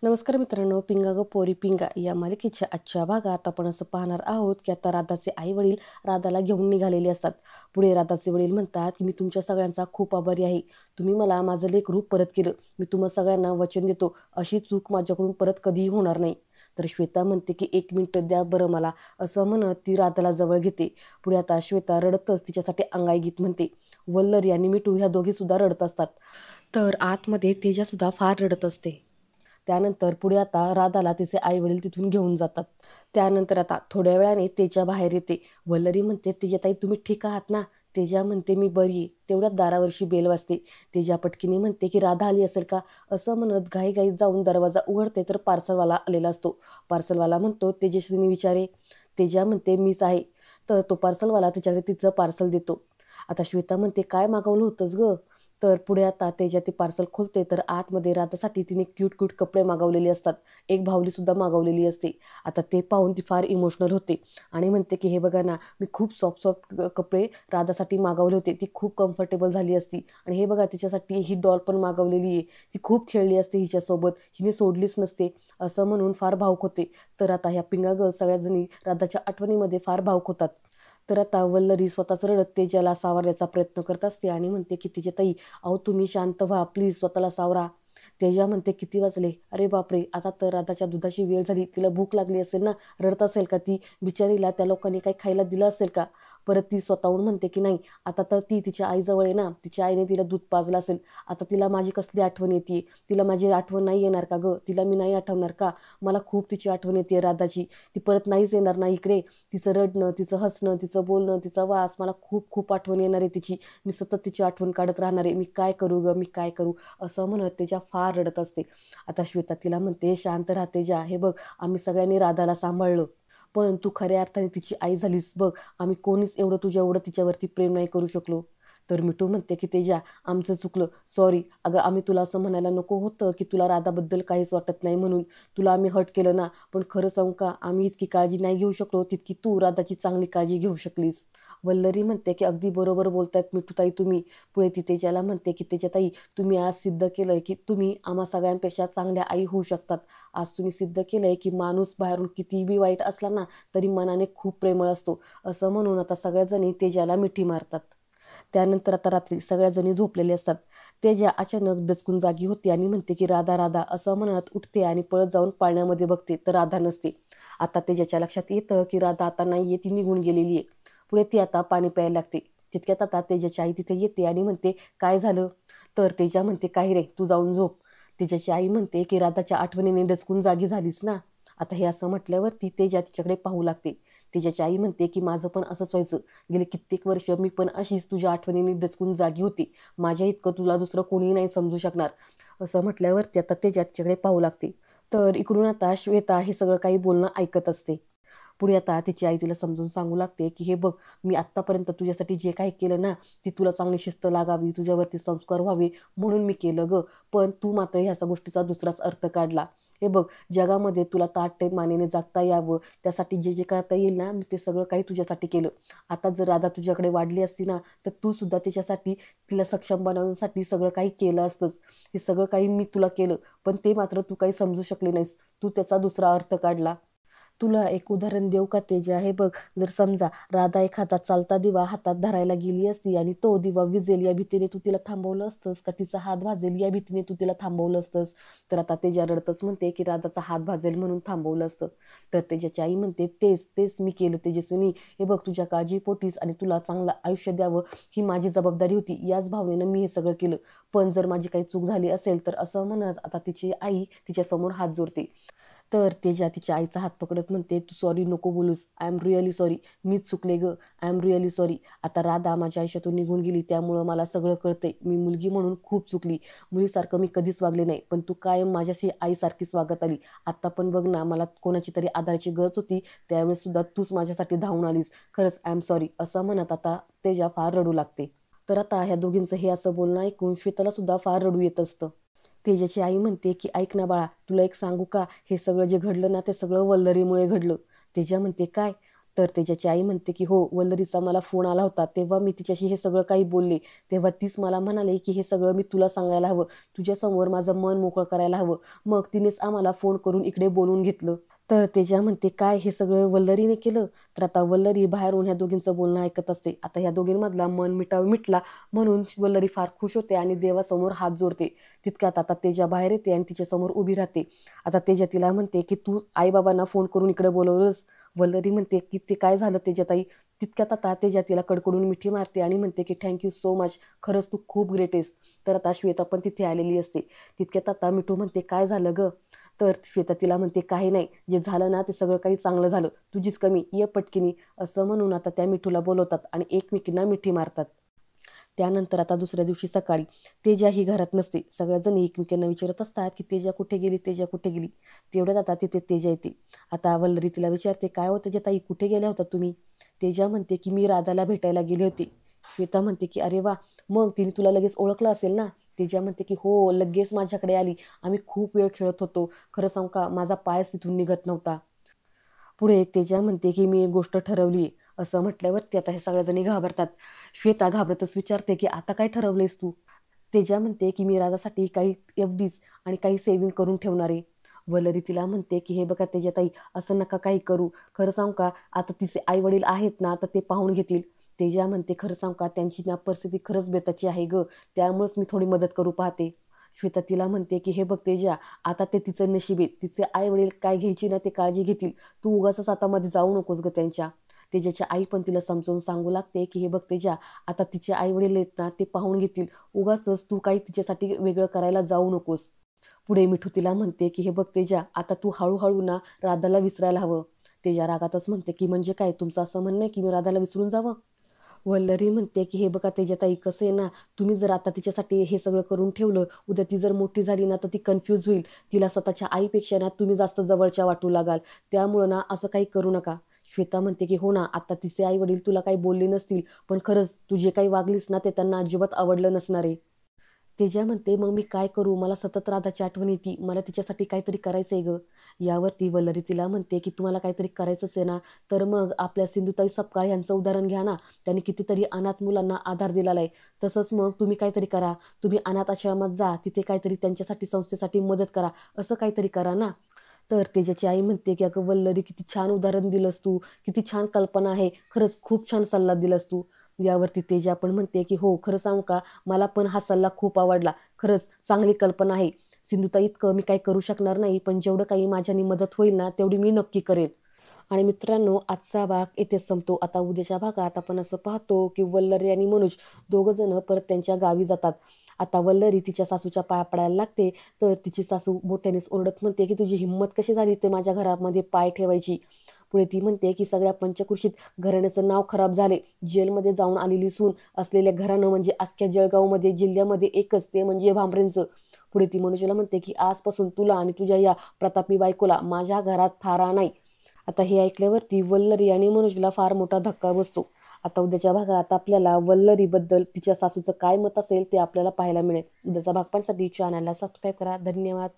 नमस्कार मित्रांनो, पिंगा ग पोरी पिंगा या मालिकेच्या आजच्या भागात आपण असं पाहणार आहोत की आता राधाचे आई वडील राधाला घेऊन निघालेले असतात. पुढे राधाचे वडील म्हणतात की मी तुमच्या सगळ्यांचा खूप आभारी आहे. तुम्ही मला माझं लेकरू परत केलं. मी तुम्हा सगळ्यांना वचन देतो, अशी चूक माझ्याकडून परत कधीही होणार नाही. तर श्वेता म्हणते की 1 मिनिट द्या बरं मला, असं म्हणत ती राधाला जवळ घेते. पुढे आता श्वेता रडतच तिच्यासाठी अंगाई गीत म्हणते. वल्लरी आणि मिठू ह्या दोघी सुद्धा रडत असतात. तर आतमध्ये तेजा सुद्धा फार रडत असते. त्यानंतर पुढे आता राधाला तिचे आई वडील तिथून घेऊन जातात. त्यानंतर आता थोड्या वेळाने तेजा बाहेर येते. वल्लरी म्हणते, तेजाताई तुम्ही ठीक आहात ना? तेजा म्हणते, मी बरी आहे. तेवढ्यात दारावरची बेल वाजते. तेजा पटकीने म्हणते की राधा आली असेल का, असं म्हणत घाईघाईत जाऊन दरवाजा उघडते तर पार्सलवाला आलेला असतो. पार्सलवाला म्हणतो, तेजस्विनी विचारे. तेजा म्हणते, मीच आहे. तर तो पार्सलवाला तिच्याकडे तिचं पार्सल देतो. आता श्वेता म्हणते, काय मागवलं होतंस ग? तर पुढे आता तेजा ते पार्सल खोलते तर आतमध्ये राधासाठी तिने क्यूट क्यूट कपडे मागवलेले असतात. एक बाहुली सुद्धा मागवलेली असते. आता ते पाहून ती फार इमोशनल होते आणि म्हणते की हे बघा ना, मी खूप सॉफ्ट सॉफ्ट कपडे राधासाठी मागवले होते. ती खूप कम्फर्टेबल झाली असती. आणि हे बघा, तिच्यासाठी ही डॉल पण मागवलेली आहे. ती खूप खेळली असते हिच्यासोबत, हिने सोडलीच नसते, असं म्हणून फार भावुक होते. तर आता ह्या पिंगा गर्ल्स सगळ्यात जणी राधाच्या आठवणीमध्ये फार भावुक होतात. तर आता वल्लरी स्वतःच रडत तेजाला सावरण्याचा प्रयत्न करत असते आणि म्हणते की तिच्या ताई, अहो तुम्ही शांत व्हा प्लीज, स्वतःला सावरा. तेजा म्हणते, किती वाजले? अरे बापरे, आता तर राधाच्या दुधाची वेळ झाली. तिला भूक लागली असेल ना, रडत असेल का ती? बिचारीला त्या लोकांनी काही खायला दिलं असेल का? परत ती स्वतःहून म्हणते की नाही, आता तर ती तिच्या आईजवळ आहे ना, तिच्या आईने तिला दूध पाजलं असेल. आता तिला माझी कसली आठवण येते? तिला माझी आठवण नाही येणार का ग? तिला मी नाही आठवणार का? मला खूप तिची आठवण येते राधाची. ती परत नाहीच येणार ना इकडे. तिचं रडणं, तिचं हसणं, तिचं बोलणं, तिचा वास, मला खूप खूप आठवण येणार आहे तिची. मी सतत तिची आठवण काढत राहणार आहे. मी काय करू ग, मी काय करू, असं म्हणत त्याच्या फार रडत असते. आता श्वेता तिला म्हणते, शांत राहते जा. हे बघ, आम्ही सगळ्यांनी राधाला सांभाळलं, पण तू खऱ्या अर्थाने तिची आई झालीस बघ. आम्ही कोणीच एवढं तुझ्या एवढं तिच्यावरती प्रेम नाही करू शकलो. तर मिठू म्हणते की तेजा, आमचं चुकलं, सॉरी. अगं आम्ही तुला असं म्हणायला नको होतं की तुला राधाबद्दल काहीच वाटत नाही म्हणून. तुला आम्ही हर्ट केलं ना, पण खरं सांगू का, आम्ही इतकी काळजी नाही घेऊ शकलो तितकी तू राधाची चांगली काळजी घेऊ शकलीस. वल्लरी म्हणते की अगदी बरोबर बोलतायत मिठूताई तुम्ही. पुढे ती तेजाला म्हणते की तेजाताई, तुम्ही आज सिद्ध केलंय की तुम्ही आम्हा सगळ्यांपेक्षा चांगल्या आई होऊ शकतात. आज तुम्ही सिद्ध केलंय की माणूस बाहेरून कितीही बी वाईट असला ना, तरी मनाने खूप प्रेमळ असतो, असं म्हणून आता सगळ्याजणी तेजाला मिठी मारतात. त्यानंतर आता रात्री सगळ्या जणी झोपलेले असतात. तेजा अचानक दचकून जागी होते आणि म्हणते की राधा राधा, असं म्हणत उठते आणि पळत जाऊन पाळण्यामध्ये बघते तर राधा नसते. आता तेजाच्या लक्षात येतं की राधा आता नाहीये, ती निघून गेलेली आहे. पुढे ती आता पाणी प्यायला लागते. तितक्यात आता तेजाची आई तिथे येते आणि म्हणते, काय झालं? तर तेजा म्हणते, काही रे, तू जाऊन झोप. तेजाची आई म्हणते की राधाच्या आठवणीने डचकून जागी झालीस ना. आता हे असं म्हटल्यावरती तेजा तिच्याकडे पाहू लागते. तेजाची आई म्हणते की माझं पण असंच व्हायचं. गेले कित्येक वर्ष मी पण अशीच तुझ्या आठवणीने डचकून जागी होती. माझ्या इतकं तुला दुसरं कोणीही नाही समजू शकणार, असं म्हटल्यावरती आता तेजा तिच्याकडे पाहू लागते. तर इकडून आता श्वेता हे सगळं काही बोलणं ऐकत असते. पुढे आता तिची आई तिला समजून सांगू लागते की हे बघ, मी आत्तापर्यंत तुझ्यासाठी जे काही केलं ना, ती तुला चांगली शिस्त लागावी, तुझ्यावरती संस्कार व्हावे म्हणून मी केलं ग. पण तू मात्र ह्या गोष्टीचा दुसराच अर्थ काढला. हे बघ, जगामध्ये तुला ताठ मानेने जगता यावं, त्यासाठी जे जे करता येईल ना, मी ते सगळं काही तुझ्यासाठी केलं. आता जर राधा तुझ्याकडे वाढली असती ना, तर तू सुद्धा तिच्यासाठी, तिला सक्षम बनवण्यासाठी सगळं काही केलं असतंच. हे सगळं काही मी तुला केलं, पण ते मात्र तू काही समजू शकले नाहीस. तू त्याचा दुसरा अर्थ काढला. तुला एक उदाहरण देऊ का तेजा? हे बघ, जर समजा राधा एखादा चालता दिवा हातात धरायला गेली असती आणि तो दिवा विझेल या भीतीने तू तिला थांबवलं असतंस का, तिचा हात भाजेल या भीतीने तू तिला थांबवलं असतंस? तर आता तेजा रडतच म्हणते की राधाचा हात भाजेल म्हणून थांबवलं असतं. तर तेजाची आई म्हणते, तेच तेच मी केलं तेजस्विनी. हे बघ, तुझ्या काळजीपोटीच आणि तुला चांगलं आयुष्य द्यावं ही माझी जबाबदारी होती, याच भावनेनं मी हे सगळं केलं. पण जर माझी काही चूक झाली असेल तर, असं म्हणत आता तिची आई तिच्यासमोर हात जोडते. तर तेजा तिच्या आईचा हात पकडत म्हणते, तू सॉरी नको बोलूस. I am really sorry. मीच चुकले ग. I am really sorry. आता राधा माझ्या आयुष्यातून निघून गेली, त्यामुळं मला सगळं कळतंय. मी मुलगी म्हणून खूप चुकली. मुलीसारखं मी कधीच वागले नाही, पण तू कायम माझ्याशी आईसारखीच वागत आली. आत्ता पण बघ ना, मला कोणाची तरी आधाराची गरज होती, त्यावेळेस सुद्धा तूच माझ्यासाठी धावून आलीस. खरंच आय एम सॉरी, असं म्हणत आता तेजा फार रडू लागते. तर आता ह्या दोघींचं हे असं बोलणं ऐकून श्वेताला सुद्धा फार रडू येत असतं. तेजाची आई म्हणते की ऐक ना बाळा, तुला एक सांगू का, हे सगळं जे घडलं ना, ते सगळं वल्लरीमुळे घडलं. तेजा म्हणते, काय? तर तेजाची आई म्हणते की हो, वल्लरीचा मला फोन आला होता. तेव्हा मी तिच्याशी हे सगळं काही बोलले. तेव्हा तीच मला म्हणाली की हे सगळं मी तुला सांगायला हवं. तुझ्यासमोर माझं मन मोकळं करायला हवं. मग तिनेच आम्हाला फोन करून इकडे बोलवून घेतलं. तर तेजा म्हणते काय हे सगळं वल्लरीने केलं? तर आता वल्लरी बाहेरून ह्या दोघींचं बोलणं ऐकत असते. आता ह्या दोघींमधला मन मिटला म्हणून वल्लरी फार खुश होते आणि देवासमोर हात जोडते. तितक्यात आता तेजा बाहेर येते आणि तिच्यासमोर उभी राहते. आता तेजा तिला म्हणते की तू आईबाबांना फोन करून इकडे बोलवलंस. वल्लरी म्हणते की ते काय झालं तेजाताई? तितक्यात आता तेजा तिला कडकडून मिठी मारते आणि म्हणते की थँक्यू सो मच, खरंच तू खूप ग्रेट आहेस. तर आता श्वेता पण तिथे आलेली असते. तितक्यात आता मिठू म्हणते काय झालं ग? तर श्वेता तिला म्हणते काही नाही, जे झालं ना ते सगळं काही चांगलं झालं, तुझीच कमी, ये पटकिनी, असं म्हणून आता त्या मिठूला बोलवतात आणि एकमेकींना मिठी मारतात. त्यानंतर आता दुसऱ्या दिवशी सकाळी तेजा ही घरात नसते. सगळ्याजणी एकमेकांना विचारत असतात की तेजा कुठे गेली, तेजा कुठे गेली. तेवढ्यात आता तिथे तेजा येते. आता वल्लरी तिला विचारते काय हो तेजा ताई, कुठे गेल्या होता तुम्ही? तेजा म्हणते की मी राधाला भेटायला गेले होते. श्वेता म्हणते की अरे वा, मग तिने तुला लगेच ओळखलं असेल ना? तेजा म्हणते की हो, लगेच माझ्याकडे आली. आम्ही खूप वेळ खेळत होतो. खरं सांगू का, माझा पायच तिथून निघत नव्हता. पुढे तेजा म्हणते की मी एक गोष्ट ठरवली. असं म्हटल्यावरती आता हे सगळ्याजणी घाबरतात. श्वेता घाबरतच विचारते की आता काय ठरवलंयस तू? तेजा म्हणते की मी राजासाठी काही एफडीज आणि काही सेव्हिंग करून ठेवणार आहे. वल्लरी तिला म्हणते की हे बघा तेजाताई, असं नका काही करू. खरं सांगू का, आता तिचे आई वडील आहेत ना, तर ते पाहून घेतील. तेजा म्हणते खरं सांगू का, त्यांची ना परिस्थिती खरंच बेताची आहे ग, त्यामुळेच मी थोडी मदत करू पाहते. श्वेता तिला म्हणते की हे बघ तेजा, आता ते तिचं नशीब आहे. तिचे आई वडील काय घ्यायची ना ते काळजी घेतील. तू उगाचच आता मध्ये जाऊ नकोस ग त्यांच्या. तेजाची आई पण तिला समजावून सांगू लागते की हे बघ तेजा, आता तिचे आई वडील आहेत ना ते पाहून घेतील. उगाचच तू काही तिच्यासाठी वेगळं करायला जाऊ नकोस. पुढे मिठू तिला म्हणते की हे बघ तेजा, आता तू हळूहळू ना राधाला विसरायला हवं. तेजा रागातच म्हणते की म्हणजे काय, तुमचं असं म्हणणं आहे की मी राधाला विसरून जावं? वल्लरी म्हणते की हे बघा तेजाताई, कसं आहे ना, तुम्ही जर आता तिच्यासाठी हे सगळं करून ठेवलं, उद्या ती जर मोठी झाली ना तर ती कन्फ्यूज होईल. तिला स्वतःच्या आईपेक्षा ना तुम्ही जास्त जवळच्या वाटू लागाल. त्यामुळं ना असं काही करू नका. श्वेता म्हणते की हो ना, आता तिचे आई वडील तुला काही बोलले नसतील, पण खरंच तू जे काही वागलीस ना ते त्यांना अजिबात आवडलं नसणार आहे. तेजा म्हणते मग मी काय करू, मला सतत राधाची आठवण येते, मला तिच्यासाठी काहीतरी करायचं आहे गं. यावरती वल्लरी तिला म्हणते की तुम्हाला काहीतरी करायचंच आहे ना, तर मग आपल्या सिंधुताई सपकाळ यांचं उदाहरण घ्या ना. त्यांनी कितीतरी अनाथ मुलांना आधार दिलेला आहे. तसंच मग तुम्ही काहीतरी करा. तुम्ही अनाथ आश्रमात जा, तिथे काहीतरी त्यांच्यासाठी संस्थेसाठी मदत करा, असं काहीतरी करा ना. तर तेजाची आई म्हणते की अगं वल्लरी, किती छान उदाहरण दिलंस तू, किती छान कल्पना आहे, खरंच खूप छान सल्ला दिलास तू. यावरती तेजा पण म्हणते की हो, खरं सांगू का, मला पण हा सल्ला खूप आवडला. खरंच चांगली कल्पना आहे. सिंधुताई, इतकं मी काही करू शकणार नाही, पण जेवढं काही माझ्याने मदत होईल ना तेवढी मी नक्की करेन. आणि मित्रांनो, आजचा भाग इथेच संपतो. आता उद्याच्या भागात आपण असं पाहतो की वल्लरी आणि मनोज दोघं जण परत त्यांच्या गावी जातात. आता वल्लरी तिच्या सासूच्या पाया पडायला लागते. तर तिची सासू मोठ्यानेच ओरडत म्हणते की तुझी हिंमत कशी झाली ते माझ्या घरामध्ये पाय ठेवायची? पुढे ती म्हणते की सगळ्या पंचक्रोशीत घराण्याचं नाव खराब झाले. जेलमध्ये जाऊन आलेली सून असलेल्या घराणं म्हणजे अख्ख्या जळगावमध्ये जिल्ह्यामध्ये एकच, ते म्हणजे भांबरेंचं. पुढे ती मनोजला म्हणते की आजपासून तुला आणि तुझ्या या प्रतापी बायकोला माझ्या घरात थारा नाही. आता हे ऐकल्यावरती वल्लरी आणि मनोजला फार मोठा धक्का बसतो. आता उद्याच्या भागात आपल्याला वल्लरीबद्दल तिच्या सासूचं काय मत असेल ते आपल्याला पाहायला मिळेल. उद्याचा भाग पाहण्यासाठी चॅनलला सबस्क्राईब करा. धन्यवाद.